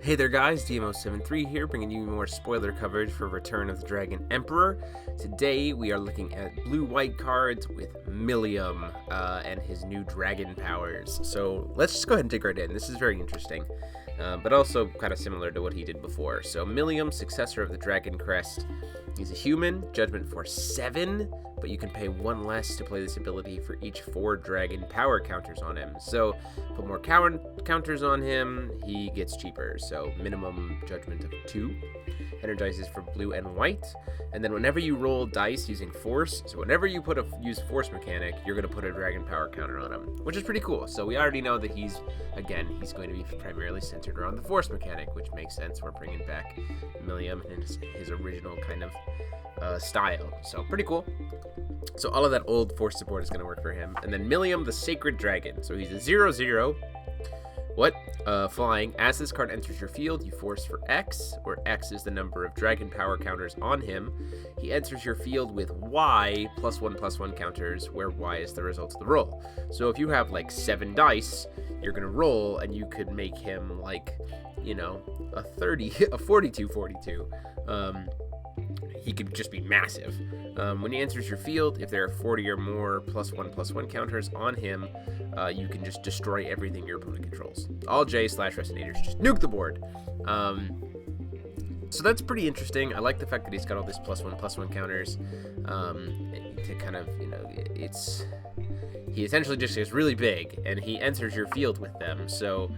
Hey there guys, DMO73 here, bringing you more spoiler coverage for Return of the Dragon Emperor. Today we are looking at blue-white cards with Millium and his new dragon powers. So let's just go ahead and dig right in. This is very interesting, but also kind of similar to what he did before. So Millium, successor of the Dragon Crest. He's a human, judgment for 7, but you can pay 1 less to play this ability for each 4 dragon power counters on him. So put more counters on him, he gets cheaper. So minimum judgment of 2. Energizes for blue and white. And then whenever you roll dice using force, so whenever you use force mechanic, you're going to put a dragon power counter on him, which is pretty cool. So we already know that he's going to be primarily centered around the force mechanic, which makes sense. We're bringing back Millium and his original kind of style. So pretty cool. So all of that old force support is going to work for him. And then Millium, the Sacred Dragon. So he's a 0/0. Flying. As this card enters your field, you force for X, where X is the number of dragon power counters on him. He enters your field with Y +1/+1 counters, where Y is the result of the roll. So if you have like 7 dice, you're gonna roll, and you could make him like, a 42/42. He could just be massive. When he enters your field, if there are 40 or more +1/+1 counters on him, you can just destroy everything your opponent controls. All J/Resonators, just nuke the board. So that's pretty interesting. I like the fact that he's got all this +1/+1 counters to kind of, he essentially just gets really big, and he enters your field with them. So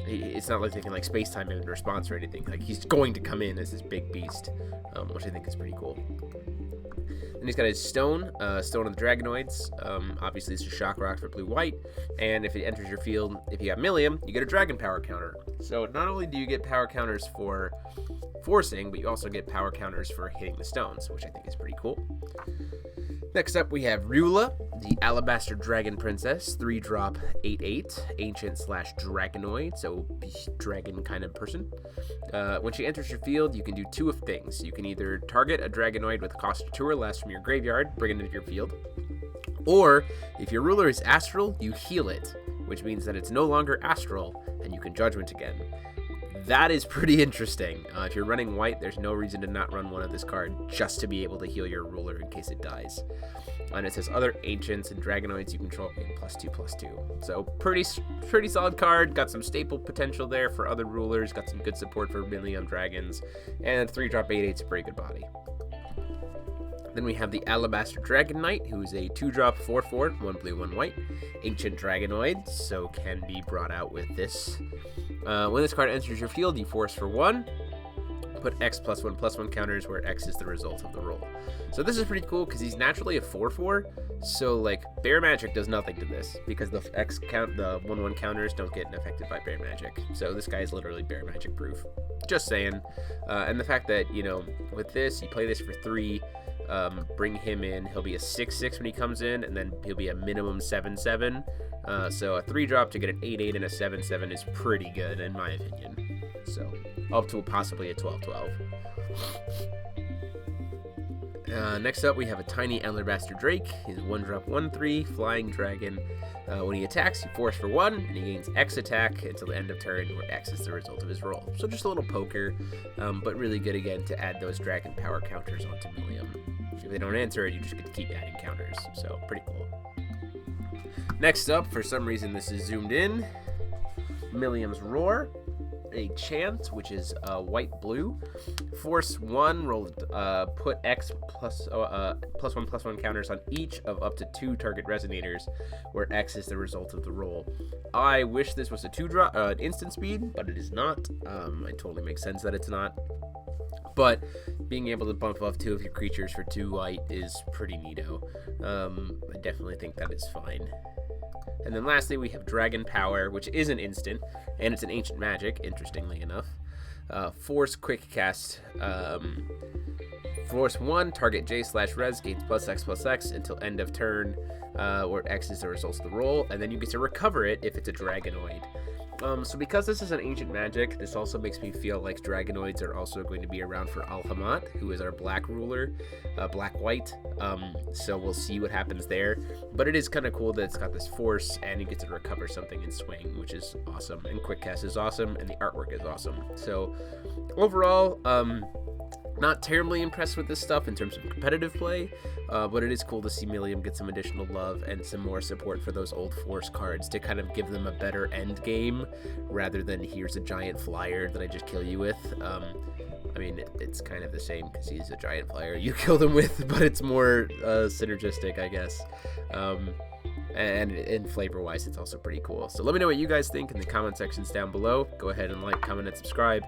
it's not like they can space-time in response or anything. Like, he's going to come in as this big beast, which I think is pretty cool. Then he's got his Stone of the Dragonoids. Obviously, it's a Shock Rock for blue-white. And if it enters your field, if you have Millium, you get a Dragon Power counter. So not only do you get power counters for forcing, but you also get power counters for hitting the stones, which I think is pretty cool. Next up, we have Rula, the Alabaster Dragon Princess, 3-drop, 8/8, Ancient/Dragonoid, so dragon kind of person. When she enters your field, you can do 2 of things. You can either target a Dragonoid with a cost of 2 or less from your graveyard, bring it into your field, or if your ruler is astral, you heal it, which means that it's no longer astral, and you can judgment again. That is pretty interesting. If you're running white, there's no reason to not run one of this card just to be able to heal your ruler in case it dies. And it says other ancients and dragonoids you control gain +2/+2. So pretty solid card. Got some staple potential there for other rulers. Got some good support for Millium dragons. And 3-drop 8/8's a pretty good body. Then we have the Alabaster Dragon Knight, who is a 2-drop 4/4, 1 blue, 1 white, Ancient Dragonoid, so can be brought out with this. When this card enters your field, you force for 1, put X +1/+1 counters, where X is the result of the roll. So this is pretty cool because he's naturally a 4/4, so Bear Magic does nothing to this because the X count, the 1/1 counters don't get affected by Bear Magic. So this guy is literally Bear Magic proof. Just saying. And the fact that, with this, you play this for 3. Bring him in. He'll be a 6/6 when he comes in, and then he'll be a minimum 7/7. So a 3-drop to get an 8/8 and a 7/7 is pretty good, in my opinion. So up to possibly a 12/12. Next up, we have a tiny Alabaster Drake. He's a 1-drop 1/3 flying dragon. When he attacks, you force for 1, and he gains X attack until the end of turn, where X is the result of his roll. So just a little poker, but really good again to add those dragon power counters onto Millium. If they don't answer it, you just get to keep adding counters. So pretty cool. Next up, for some reason this is zoomed in, Millium's Roar. A chant, which is white-blue. Force 1, roll, put X +1/+1 counters on each of up to 2 target resonators, where X is the result of the roll. I wish this was a 2-drop, instant speed, but it is not. It totally makes sense that it's not. But being able to bump off 2 of your creatures for 2 white is pretty neato. I definitely think that is fine. And then lastly, we have Dragon Power, which is an instant, and it's an ancient magic, interestingly enough. Force Quick Cast. Force 1, target J/Res gains +X/+X until end of turn, where X is the result of the roll, and then you get to recover it if it's a Dragonoid. So because this is an ancient magic, this also makes me feel like Dragonoids are also going to be around for Alhamat, who is our black ruler, black-white. So we'll see what happens there. But it is kind of cool that it's got this force, and you get to recover something in swing, which is awesome. And quick cast is awesome, and the artwork is awesome. So overall, not terribly impressed with this stuff in terms of competitive play, but it is cool to see Millium get some additional love and some more support for those old force cards to kind of give them a better end game rather than here's a giant flyer that I just kill you with. I mean, it's kind of the same because he's a giant flyer you kill them with, but it's more synergistic, I guess. And in flavor wise, it's also pretty cool. So let me know what you guys think in the comment sections down below. Go ahead and like, comment, and subscribe.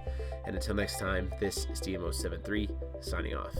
And until next time, this is DMO73 signing off.